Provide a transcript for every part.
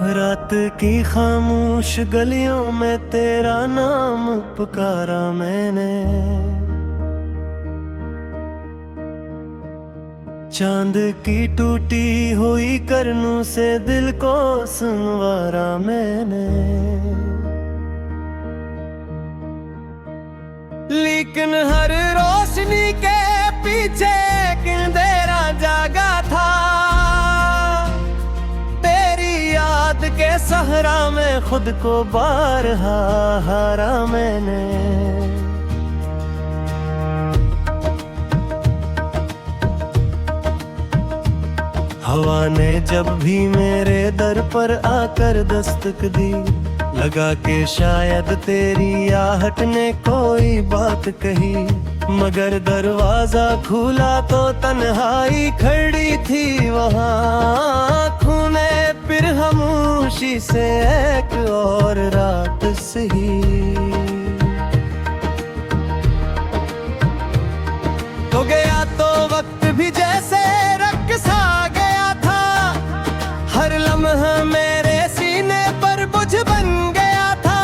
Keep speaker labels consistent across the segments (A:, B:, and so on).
A: रात की खामोश गलियों में तेरा नाम पुकारा मैंने। चांद की टूटी हुई करनों से दिल को संवारा मैंने। लेकिन हर रोशनी के पीछे एक अंधेरा जागा था। तेरी याद के सहरा में खुद को बारहा हारा मैंने। हवा ने जब भी मेरे दर पर आकर दस्तक दी, लगा के शायद तेरी आहट ने कोई बात कही। मगर दरवाजा खुला तो तन्हाई खड़ी थी वहाँ। खूने फिर खामोशी से एक और रात सही। तो गया तो वक्त भी जैसे रक्स आ गया था। हर लम्हा मेरे सीने पर बोझ बन गया था।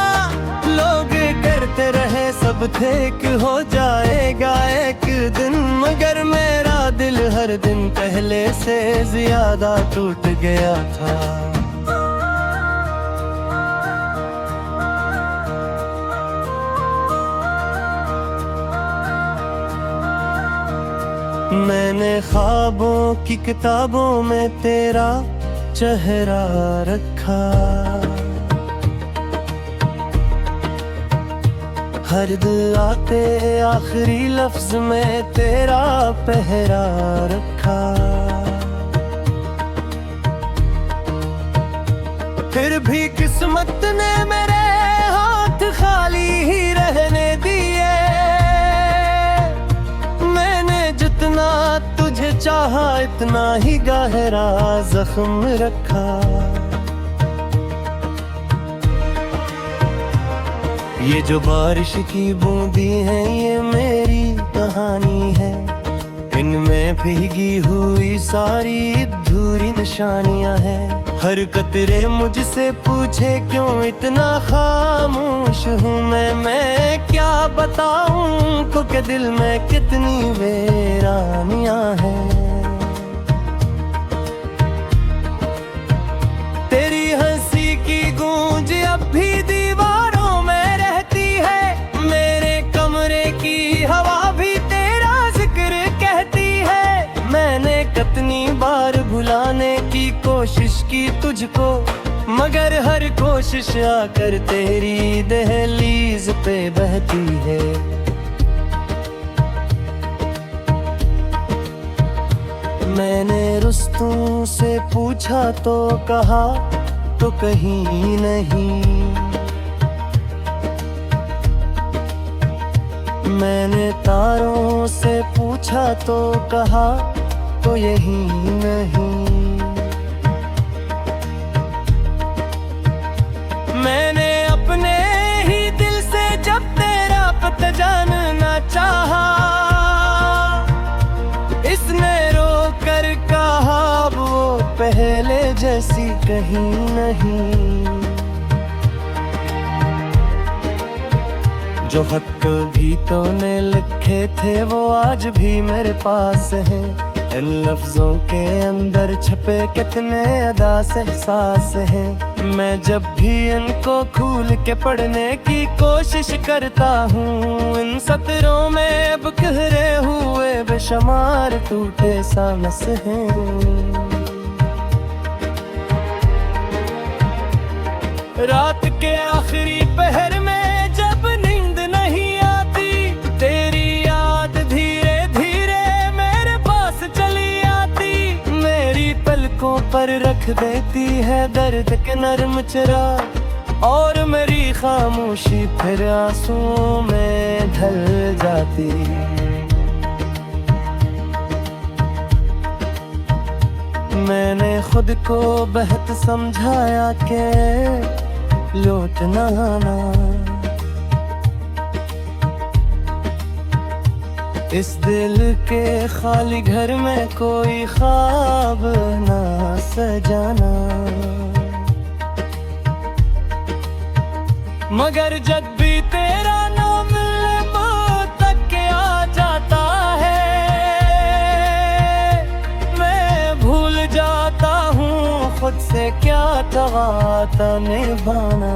A: लोग करते रहे सब थे कि हो जाएगा एक दिन, मगर मेरा दिल हर दिन पहले से ज्यादा टूट गया था। मैंने ख्वाबों की किताबों में तेरा चेहरा रखा। हर दिल आते आखिरी लफ्ज में तेरा पहरा रखा। फिर भी किस्मत ने मेरे हाथ खाली ही रहने दिए। मैंने जितना तुझे चाहा इतना ही गहरा जख्म रखा। ये जो बारिश की बूंदी है ये मेरी कहानी है। इनमें भीगी हुई सारी अधूरी निशानियां हैं। हर कतरे मुझसे पूछे क्यों इतना खामोश हूँ मैं क्या बताऊं को के दिल में कितनी वीरानियां हैं। तेरी हंसी की गूंज अब भी दीवारों में रहती है। मेरे कमरे की हवा भी तेरा जिक्र कहती है। मैंने कितनी बार भुलाने की कोशिश की तुझको, मगर हर कोशिश आकर तेरी दहलीज पे बहती है। मैंने रुस्तों से पूछा तो कहा तो कहीं नहीं। मैंने तारों से पूछा तो कहा तो यही नहीं। मैंने अपने ही दिल से जब तेरा पता जानना चाहा, इसने रो कर कहा वो पहले जैसी कहीं नहीं। जो हक भी तूने लिखे थे वो आज भी मेरे पास हैं। इन लफ्जों के अंदर छपे कितने अदा से एहसास हैं। मैं जब भी इनको खोल के पढ़ने की कोशिश करता हूँ, इन सतरों में अब गहरे हुए बेशुमार टूटे सांस हैं। रात के आखिरी पहर में जब नींद नहीं आती, तेरी याद धीरे धीरे मेरे पास चली आती। मेरी पलकों पर रख देती है दर्द के नरम चिराग, और मेरी खामोशी फिर आंसुओं में ढल जाती। मैंने खुद को बेहद समझाया कि लौट ना आना। इस दिल के खाली घर में कोई ख्वाब ना सजाना। मगर जब भी तेरा नाम मुँह तक के आ जाता है, मैं भूल जाता हूँ खुद से क्या तवाता निभाना।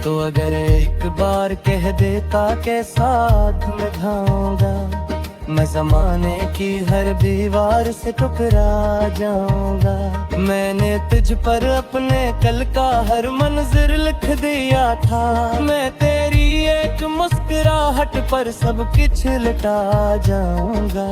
A: तो अगर एक बार कह देता के साथ निभाऊंगा, मैं ज़माने की हर दीवार से टकरा जाऊंगा। मैंने तुझ पर अपने कल का हर मंज़िर लिख दिया था, मैं तेरी एक मुस्कुराहट पर सब कुछ लुटा जाऊंगा।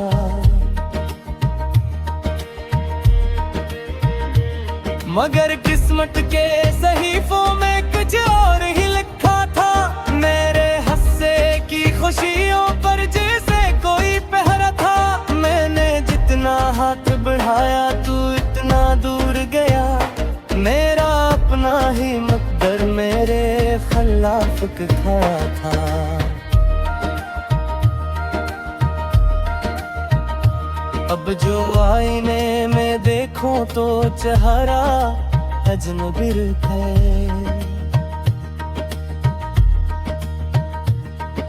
A: मगर किस्मत के सहीफों में कुछ और ही लिखा था, मेरे हंसे की खुशियों पर जैसे कोई पहरा था। मैंने जितना हाथ बढ़ाया तू इतना दूर गया, मेरा अपना ही मुक़द्दर मेरे खिलाफ खड़ा था। अब जो आईने में देखूं तो चेहरा अजनबी है,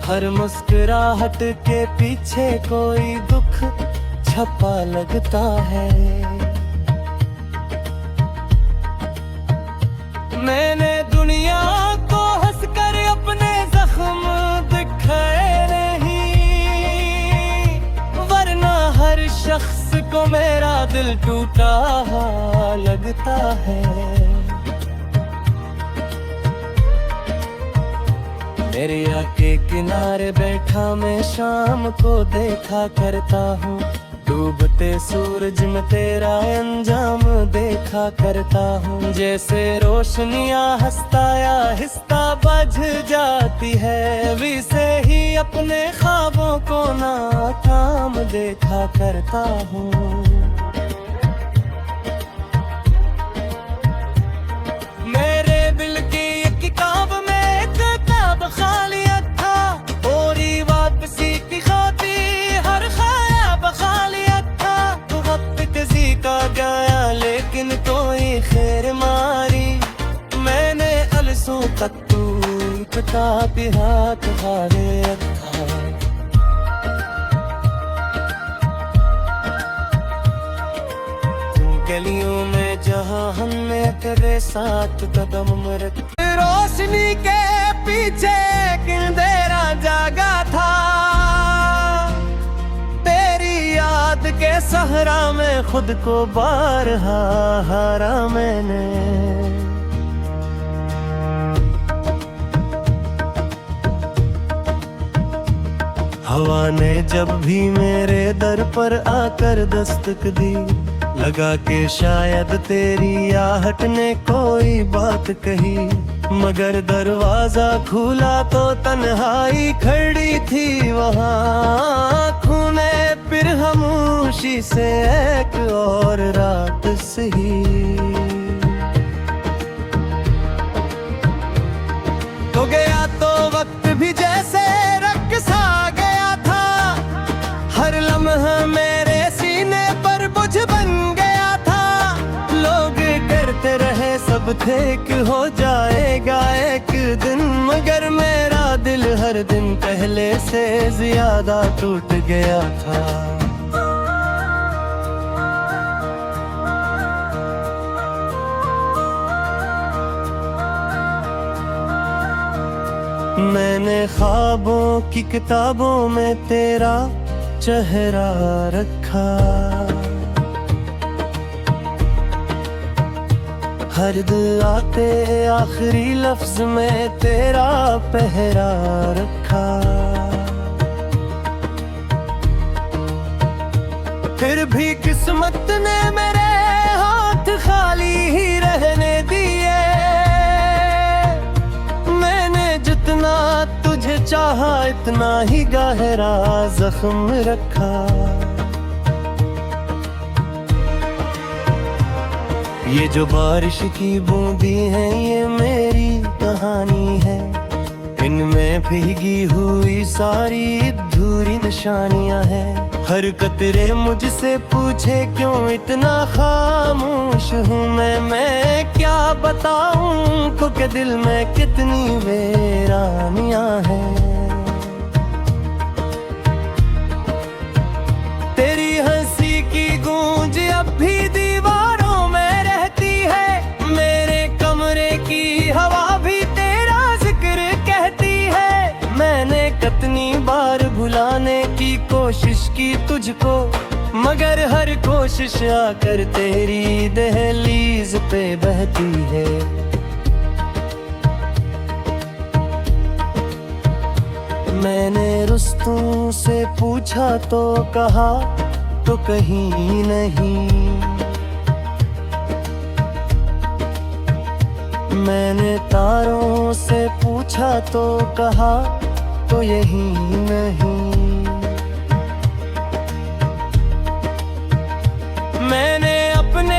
A: हर मुस्कुराहट के पीछे कोई दुख छपा लगता है। मैंने दुनिया को हंसकर अपने जख्म दिखाए नहीं, वरना हर शख्स को मेरा दिल टूटा लगता है। दरिया के किनारे बैठा मैं शाम को देखा करता हूँ, डूबते सूरज में तेरा अंजाम देखा करता हूँ। जैसे रोशनियाँ हंसता या हिस्सा बज जाती है, वैसे ही अपने ख्वाबों को नाकाम देखा करता हूँ। मेरे दिल की एक किताब में एक किताब खालियत था, और वापसी की खाती हर ख्याब खालियत था। तो वक्त किसी का गया लेकिन कोई खैर मारी, मैंने अलसों तक तू किताब हाथ खालियत था। गलियों में जहाँ हमने तेरे साथ कदम रखे, रोशनी के पीछे एक अंधेरा जागा था। तेरी याद के सहरा में खुद को बारहा हारा मैंने। हवा ने जब भी मेरे दर पर आकर दस्तक दी, लगा के शायद तेरी आहट ने कोई बात कही, मगर दरवाजा खुला तो तन्हाई खड़ी थी वहाँ। खूने फिर खामोशी से एक और रात सही, तो गया तो वक्त भी जैसे रक्स आ गया था। हर लम्हा मेरे सीने पर बुझ बन गया था। लोग करते रहे सब ठीक हो जाएगा एक दिन, मगर मेरा दिल हर दिन पहले से ज्यादा टूट गया था। मैंने ख्वाबों की किताबों में तेरा चेहरा रखा, हर दिल आते आखिरी लफ्ज में तेरा पहरा रखा। फिर भी किस्मत ने मेरे हाथ खाली ही रहने दिए। मैंने जितना तुझे चाहा इतना ही गहरा जख्म रखा। ये जो बारिश की बूंदी है ये मेरी कहानी है, इनमें भीगी हुई सारी अधूरी निशानियां हैं। हर कतरे मुझसे पूछे क्यों इतना खामोश हूँ मैं क्या बताऊं को के दिल में कितनी वीरानियां हैं। तेरी हंसी की गूंज अब भी दीवारों में रहती है, मेरे कमरे की हवा भी तेरा जिक्र कहती है। मैंने कितनी बार भुलाने की कोशिश की तुझको, मगर हर कोशिश आकर तेरी दहलीज पे बहती है। मैंने रुस्तों से पूछा तो कहा तो कहीं नहीं, मैंने तारों से पूछा तो कहा तो यही नहीं। मैंने अपने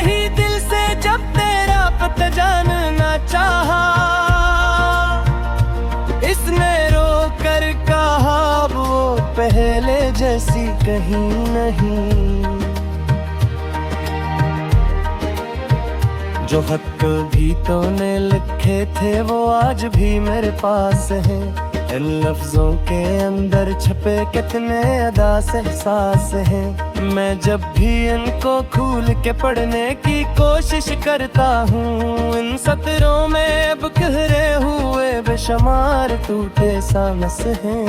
A: ही दिल से जब तेरा पता जानना चाहा, इसने रो कर कहा वो पहले जैसी कहीं नहीं। जो खत कभी तूने लिखे थे वो आज भी मेरे पास है, इन लफ्जों के अंदर छपे कितने अदास एहसास हैं। मैं जब भी इनको खोल के पढ़ने की कोशिश करता हूँ, इन सतरों में अब गहरे हुए बेशुमार टूटे सांस हैं।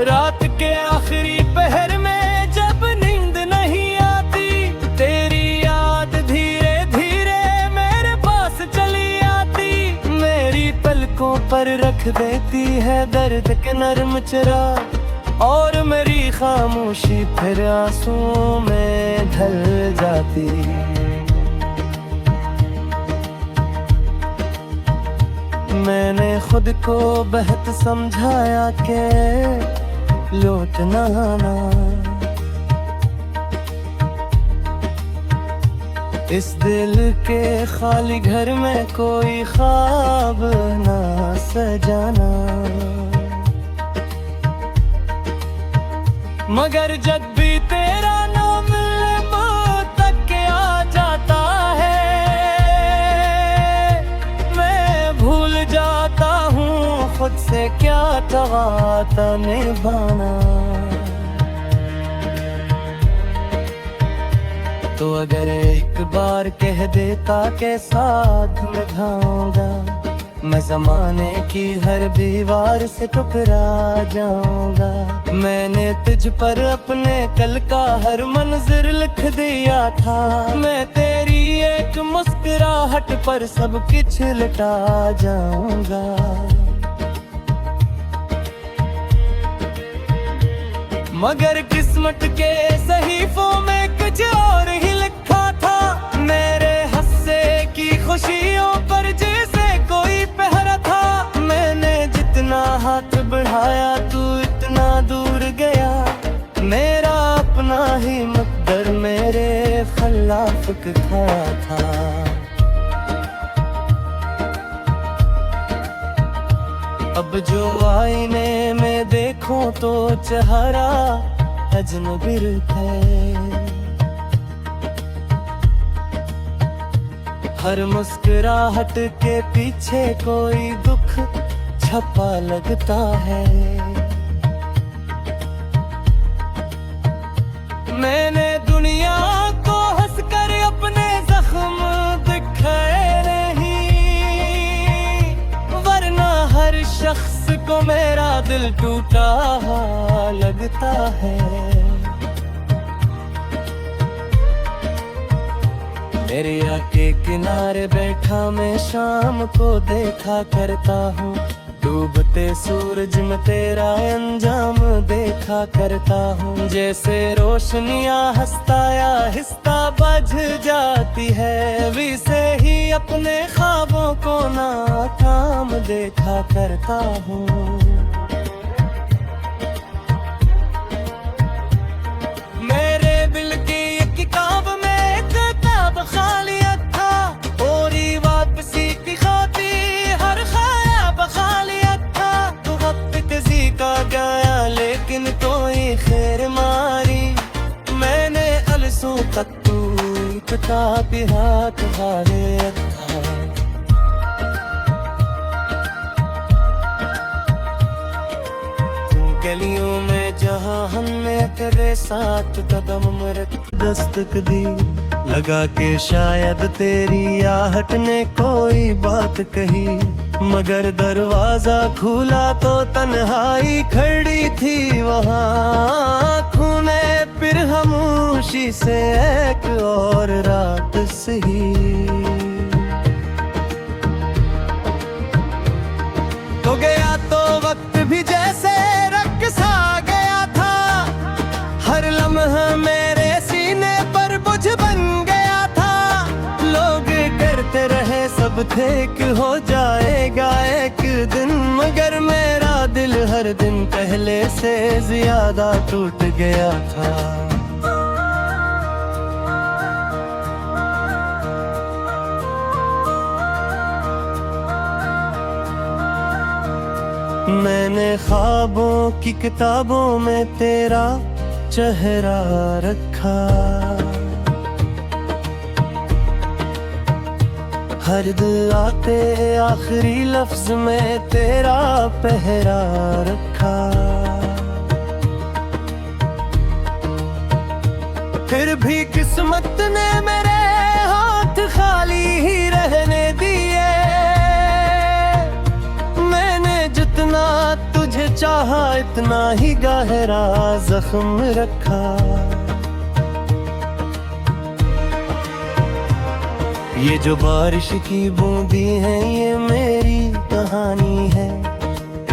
A: रात के आखिरी पहर में जब नींद नहीं आती, तेरी याद धीरे धीरे मेरे पास चली आती, मेरी पलकों पर रख देती है दर्द के नर्म चिराग, और मेरी खामोशी फिर आंसुओं में ढल जाती। मैंने खुद को बेहद समझाया कि लौटना ना, इस दिल के खाली घर में कोई ख्वाब ना सजाना। मगर जब भी तेरा नाम मुँह तक के आ जाता है, मैं भूल जाता हूँ खुद से क्या तवाता निभाना। तो अगर एक बार कह देता के साथ निभाऊंगा, मैं ज़माने की हर दीवार से टकरा जाऊंगा। मैंने तुझ पर अपने कल का हर मंजर लिख दिया था, मैं तेरी एक मुस्कुराहट पर सब कुछ लुटा जाऊंगा। मगर किस्मत के सहीफों में कुछ और ही लिखा था, मेरे हंसे की खुशियों पर जैसे कोई पहरा था। मैंने जितना हाथ बढ़ाया तू इतना दूर गया, मेरा अपना ही मुक़द्दर मेरे खिलाफ खड़ा था। अब जो आईने में देखो तो चेहरा अजनबी है, हर मुस्कुराहट के पीछे कोई दुख छपा लगता है। मैंने दुनिया को हंसकर अपने जख्म दिखाए नहीं, वरना हर शख्स को मेरा दिल टूटा लगता है। मेरे आके किनारे बैठा मैं शाम को देखा करता हूँ, डूबते सूरज में तेरा अंजाम देखा करता हूँ। जैसे रोशनियाँ हंसता या हिस्सा बज जाती है, वैसे ही अपने ख्वाबों को नाकाम देखा करता हूँ। मेरे दिल की एक किताब में एक किताब खालियत था, पूरी वापसी की खाती हर ख्वाब खालियत था। तू कापी हाथ भारे था। गलियों में जहाँ हमने तेरे साथ कदम रख दस्तक दी, लगा के शायद तेरी आहट ने कोई बात कही, मगर दरवाजा खुला तो तन्हाई खड़ी थी वहाँ। आँखों में फिर खामोशी से एक और रात सही, तो गया तो वक्त भी जैसे सा गया था, हर लम्हा मेरे सीने पर बोझ बन गया था। लोग करते रहे सब थे कि हो जाएगा एक दिन, मगर मेरा दिल हर दिन पहले से ज्यादा टूट गया था। मैंने ख्वाबों की किताबों में तेरा चेहरा रखा, हर दिल आते आखिरी लफ्ज में तेरा पहरा रखा। फिर भी किस्मत ने मेरे हाथ खाली ही रहने दिए, जितना तुझे चाहा इतना ही गहरा जख्म रखा। ये जो बारिश की बूंदी है ये मेरी कहानी है,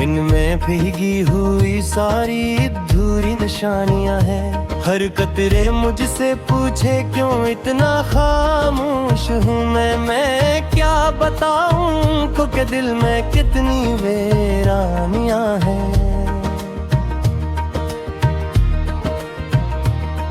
A: इनमें भीगी हुई सारी अधूरी निशानियां हैं। हर कतरे मुझसे पूछे क्यों इतना खामोश हूँ मैं क्या बताऊं उनको कि दिल में कितनी वीरानियां हैं।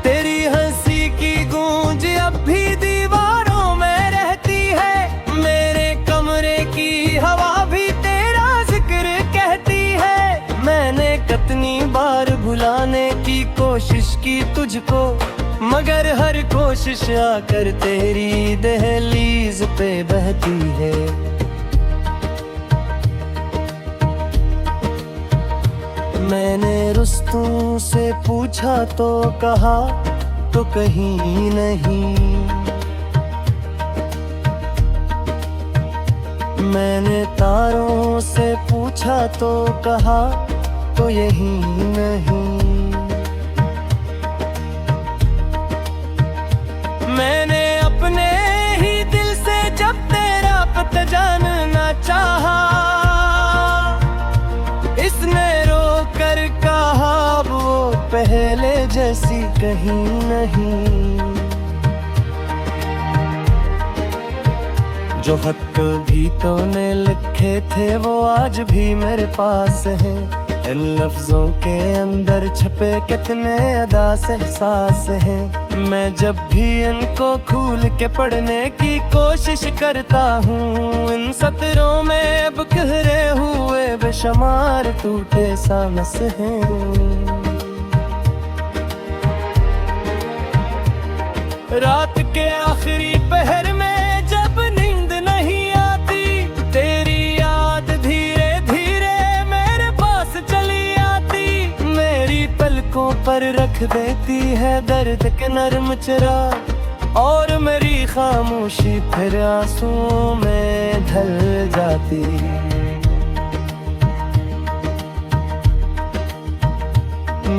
A: तेरी हंसी की गूंज अब भी दीवारों में रहती है, मेरे कमरे की हवा भी तेरा जिक्र कहती है। मैंने कितनी बार भुलाने की कोशिश की तुझको, मगर हर कोशिश आकर तेरी दहलीज पे बहती है। मैंने रुस्तों से पूछा तो कहा तो कहीं नहीं, मैंने तारों से पूछा तो कहा तो यही नहीं। मैंने अपने ही दिल से जब तेरा पता जानना चाहा, इसने रो कर कहा वो पहले जैसी कहीं नहीं। जो खत भी तूने लिखे थे वो आज भी मेरे पास हैं, इन लफ्जों के अंदर छपे कितने अदास एहसास हैं। मैं जब भी इनको खोल के पढ़ने की कोशिश करता हूँ, इन सतरों में अब गहरे हुए बेशुमार टूटे सांस हैं। रात के आखिरी पहर में जब नींद नहीं आती, तेरी याद धीरे धीरे मेरे पास चली आती, मेरी पलकों पर रख देती है दर्द के नरम चिराग, और मेरी खामोशी फिर आंसुओं में ढल जाती।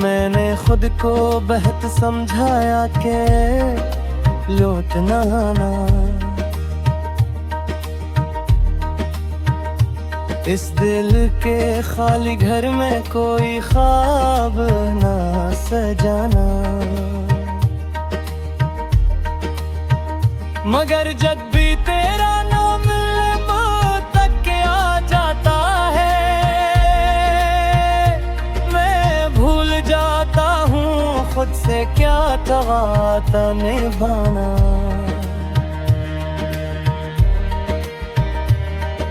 A: मैंने खुद को बेहद समझाया कि लौट ना आना, इस दिल के खाली घर में कोई ख्वाब ना सजाना। मगर जब भी तेरा नाम मुँह तक के आ जाता है, मैं भूल जाता हूँ खुद से क्या तवाता निभाना।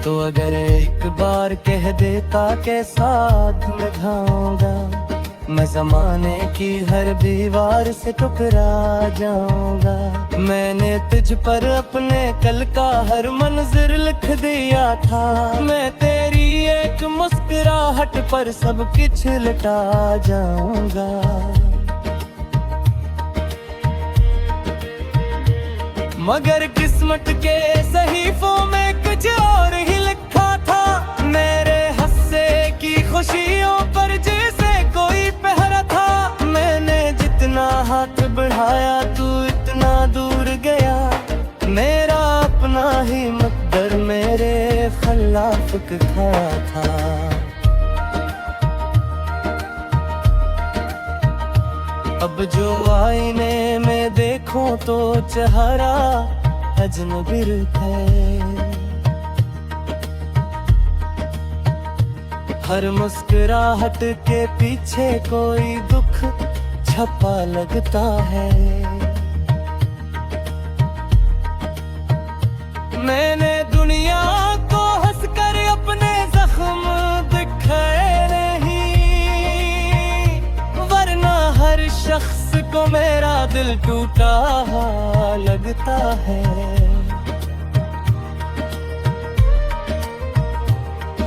A: तो अगर एक बार कह देता के साथ निभाऊंगा, मैं ज़माने की हर दीवार से टकरा जाऊंगा। मैंने तुझ पर अपने कल का हर मंज़िर लिख दिया था। मैं तेरी एक मुस्कुराहट पर सब कुछ लुटा जाऊंगा। मगर किस्मत के सहीफों में कुछ और ही लिखा था। मेरे हंसे की खुशियों पर जैसे कोई पहरा था। मैंने जितना हाथ बढ़ाया तू इतना दूर गया। मेरा अपना ही मुक़द्दर मेरे खिलाफ खड़ा था। अब जो आईने में देखूं तो चेहरा अजनबी है। हर मुस्कुराहट के पीछे कोई दुख छपा लगता है। मैंने दुनिया को हंसकर अपने जख्म दिखाए नहीं, वरना हर शख्स को मेरा दिल टूटा लगता है।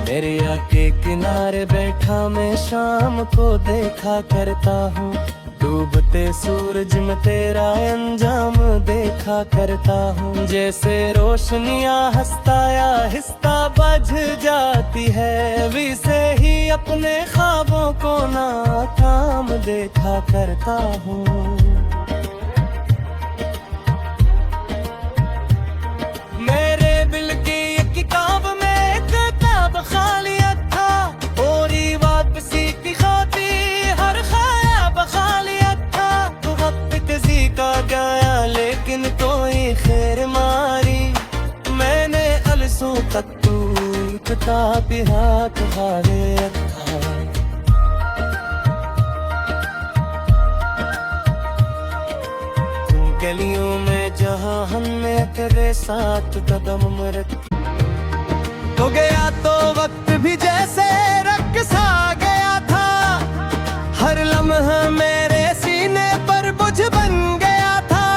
A: दरिया के किनारे बैठा मैं शाम को देखा करता हूँ। डूबते सूरज में तेरा अंजाम देखा करता हूँ। जैसे रोशनियाँ हंसता या हिस्सा बज जाती है, वैसे ही अपने ख्वाबों को नाकाम देखा करता हूँ। मेरे दिल की एक किताब में एक किताब खालियत था। पूरी वापसी की खाती हर ख्याब खालियत था। तो वक्त किसी का गया लेकिन कोई खैर मारी। मैंने अलसों तक तू किताब हाथ खालियत था। गलियों में जहाँ हमने तेरे साथ कदम रख तो गया, तो वक्त भी जैसे रक्स आ गया था। हर लम्हा मेरे सीने पर बुझ बन गया था।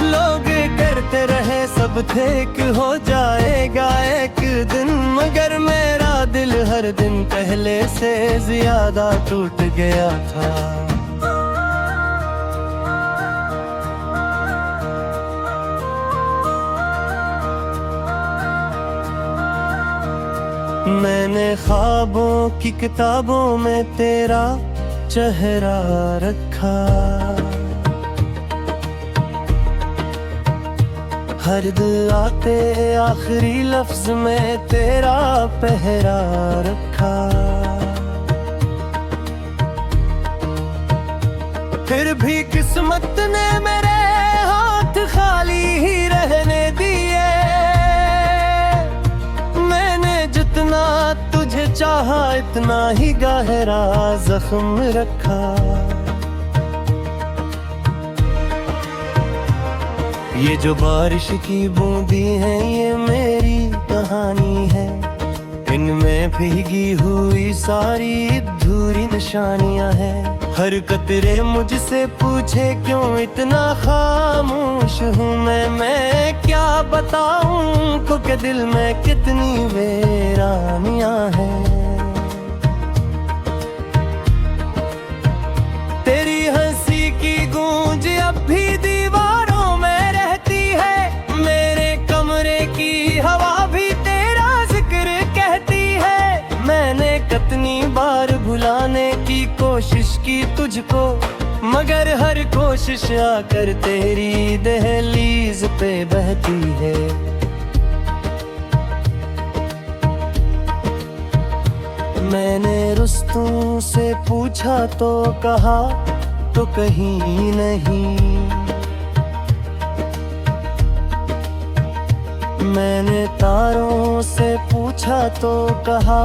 A: लोग करते रहे सब ठीक हो जाएगा एक दिन, मगर मेरा दिल हर दिन पहले से ज्यादा टूट गया था। मैंने ख्वाबों की किताबों में तेरा चेहरा रखा। हर दिल आते आखिरी लफ्ज में तेरा पहरा रखा। फिर भी किस्मत ने मेरे हाथ खाली ही रहने दिए। जितना तुझे चाहा इतना ही गहरा जख्म रखा। ये जो बारिश की बूंदी है ये मेरी कहानी है। इनमें भीगी हुई सारी अधूरी निशानियां हैं। हर कतरे मुझसे पूछे क्यों इतना खामोश हूँ मैं क्या बताऊं को के दिल में कितनी वीरानियां हैं। तेरी हंसी की गूंज अब भी दीवारों में रहती है। मेरे कमरे की हवा भी तेरा जिक्र कहती है। मैंने कितनी बार भुलाने की कोशिश की तुझको, मगर हर कोशिश आकर तेरी दहलीज पे बहती है। मैंने रुस्तों से पूछा तो कहा तो कहीं नहीं। मैंने तारों से पूछा तो कहा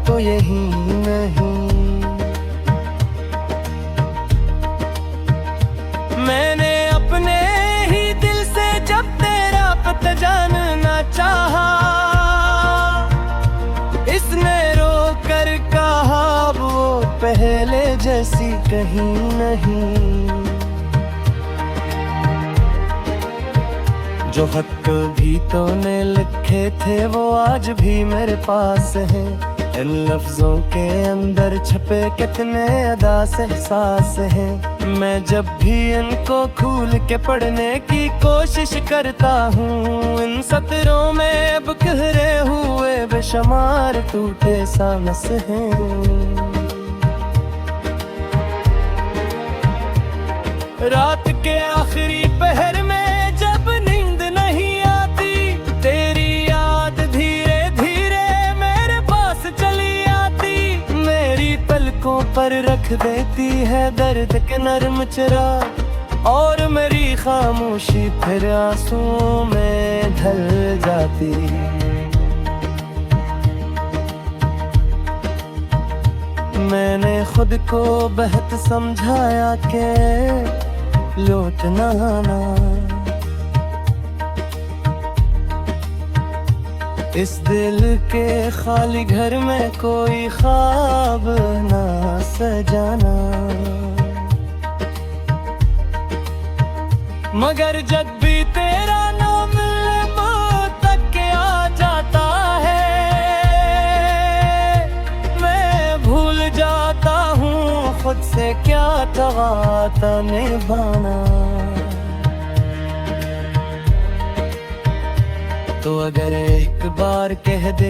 A: तो यही नहीं। मैंने अपने ही दिल से जब तेरा पता जानना चाहा, इसने रो कर कहा वो पहले जैसी कहीं नहीं। जो खत कभी तूने लिखे थे वो आज भी मेरे पास है। इन लफ्जों के अंदर छपे कितने अदा से एहसास हैं। मैं जब भी इनको खोल के पढ़ने की कोशिश करता हूँ, इन सतरों में अब गहरे हुए बेशुमार टूटे सांस हैं। रात के आखिरी पहर में जब नींद नहीं आती, तेरी याद धीरे धीरे मेरे पास चली आती। मेरी पलकों पर रख देती है दर्द के नर्म चिराग, और मेरी खामोशी फिर आंसुओं में ढल जाती। मैंने खुद को बहुत समझाया कि लौटना ना, इस दिल के खाली घर में कोई ख्वाब ना सजाना। मगर जब भी तेरा नाम मुँह तक के आ जाता है, मैं भूल जाता हूँ खुद से क्या तवाता निभाना। तो अगर एक बार कह दे